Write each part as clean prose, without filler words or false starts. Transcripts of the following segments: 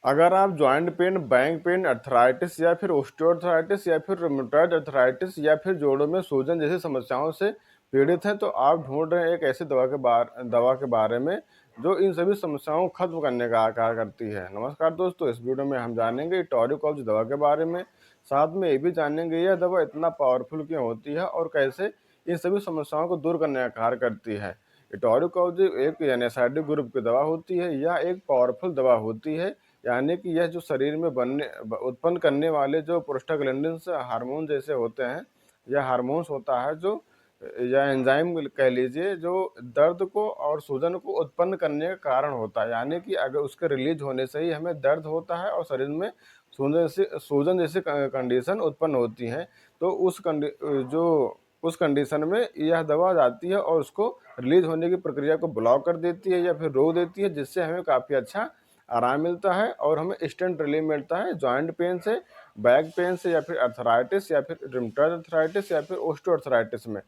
अगर आप joint pain, back pain, arthritis या फिर ओस्टियोआर्थराइटिस या फिर रूमेटॉइड अर्थराइटिस या फिर जोड़ों में सूजन जैसी समस्याओं से पीड़ित हैं, तो आप ढूंढ रहे हैं एक ऐसी दवा के बारे में जो इन सभी समस्याओं को खत्म करने का कार्य करती है। नमस्कार दोस्तों, इस वीडियो में हम जानेंगे टोरिकॉप्स दवा के बारे में। साथ में ये भी जानेंगे यह दवा इतना पावरफुल क्यों होती है और कैसे इन सभी समस्याओं को दूर करने का कार्य करती है। टोरिकॉप्स एक एनएसआईडी ग्रुप की दवा होती है। यह एक पावरफुल दवा होती है, यानी कि यह जो शरीर में उत्पन्न करने वाले जो प्रोस्टाग्लैंडिन्स हार्मोन जैसे होते हैं, यह हार्मोन्स होता है जो या एंजाइम कह लीजिए, जो दर्द को और सूजन को उत्पन्न करने का कारण होता है। यानी कि अगर उसके रिलीज होने से ही हमें दर्द होता है और शरीर में सूजन जैसी कंडीशन उत्पन्न होती है। तो उस कंडीशन में यह दवा जाती है और उसको रिलीज होने की प्रक्रिया को ब्लॉक कर देती है या फिर रोक देती है, जिससे हमें काफ़ी अच्छा आराम मिलता है और हमें इंस्टेंट रिलीफ मिलता है जॉइंट पेन से, बैक पेन से या फिर अर्थराइटिस या फिर रूमेटॉइड अर्थराइटिस या फिर ओस्टियोआर्थराइटिस में।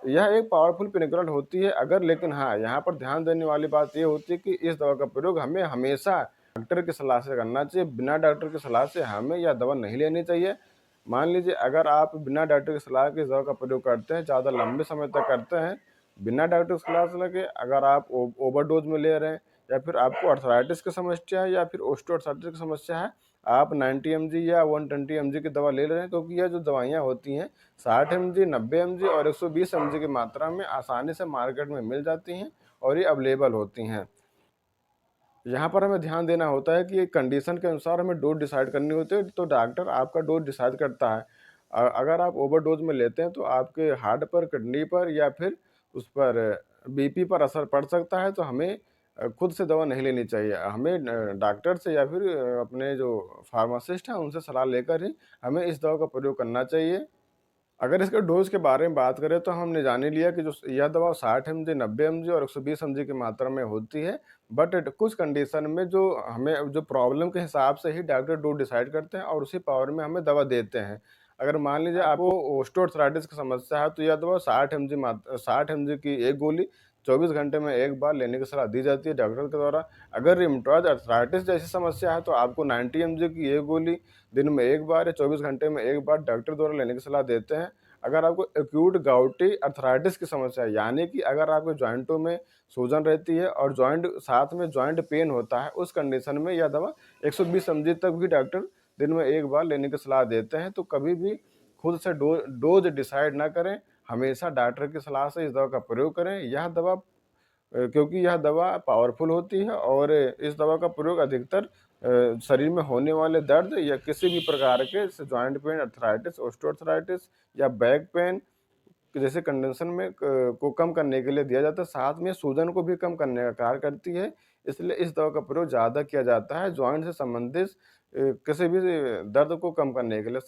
यह एक पावरफुल पेनकिलर होती है। अगर लेकिन हाँ, यहाँ पर ध्यान देने वाली बात ये होती है कि इस दवा का प्रयोग हमें हमेशा डॉक्टर की सलाह से करना चाहिए। बिना डॉक्टर की सलाह से हमें यह दवा नहीं लेनी चाहिए। मान लीजिए अगर आप बिना डॉक्टर की सलाह के इस दवा का प्रयोग करते हैं, ज़्यादा लंबे समय तक करते हैं, बिना डॉक्टर की सलाह से लगे, अगर आप ओवरडोज में ले रहे हैं या फिर आपको अर्थराइटिस की समस्या है या फिर ओस्टियोआर्थराइटिस की समस्या है, आप 90 mg या 120 mg की दवा ले रहे हैं, क्योंकि यह जो दवाइयाँ होती हैं 60 mg, 90 mg और 120 mg की मात्रा में आसानी से मार्केट में मिल जाती हैं और ये अवेलेबल होती हैं। यहाँ पर हमें ध्यान देना होता है कि कंडीशन के अनुसार हमें डोज डिसाइड करनी होती है, तो डॉक्टर आपका डोज डिसाइड करता है। अगर आप ओवरडोज में लेते हैं तो आपके हार्ट पर, किडनी पर या फिर उस पर बीपी पर असर पड़ सकता है, तो हमें खुद से दवा नहीं लेनी चाहिए। हमें डॉक्टर से या फिर अपने जो फार्मासिस्ट हैं उनसे सलाह लेकर ही हमें इस दवा का प्रयोग करना चाहिए। अगर इसके डोज़ के बारे में बात करें तो हमने जान ही लिया कि जो यह दवा 60 एमजी, 90 एमजी और 120 एमजी की मात्रा में होती है। बट कुछ कंडीशन में जो हमें जो प्रॉब्लम के हिसाब से ही डॉक्टर डोज़ डिसाइड करते हैं और उसी पावर में हमें दवा देते हैं। अगर मान लीजिए आपको ओस्टियोआर्थराइटिस की समस्या है, तो यह दवा 60 एमजी की एक गोली 24 घंटे में एक बार लेने की सलाह दी जाती है डॉक्टर के द्वारा। अगर रिमेटॉइड अर्थराइटिस जैसी समस्या है तो आपको 90 एमजी की एक गोली दिन में एक बार या 24 घंटे में एक बार डॉक्टर द्वारा लेने की सलाह देते हैं। अगर आपको एक्यूट गाउटी अर्थराइटिस की समस्या है, यानी कि अगर आपके जॉइंटों में सूजन रहती है और जॉइंट साथ में जॉइंट पेन होता है, उस कंडीशन में यह दवा 120 एमजी तक भी डॉक्टर दिन में एक बार लेने की सलाह देते हैं। तो कभी भी खुद से डोज डिसाइड ना करें, हमेशा डॉक्टर की सलाह से इस दवा का प्रयोग करें। यह दवा क्योंकि यह दवा पावरफुल होती है और इस दवा का प्रयोग अधिकतर शरीर में होने वाले दर्द या किसी भी प्रकार के जॉइंट पेन, अर्थराइटिस, ओस्टियोआर्थराइटिस या बैक पेन जैसे कंडीशन में को कम करने के लिए दिया जाता है। साथ में सूजन को भी कम करने का कार्य करती है। इसलिए इस दवा का प्रयोग ज़्यादा किया जाता है जॉइंट से संबंधित किसी भी दर्द को कम करने के लिए।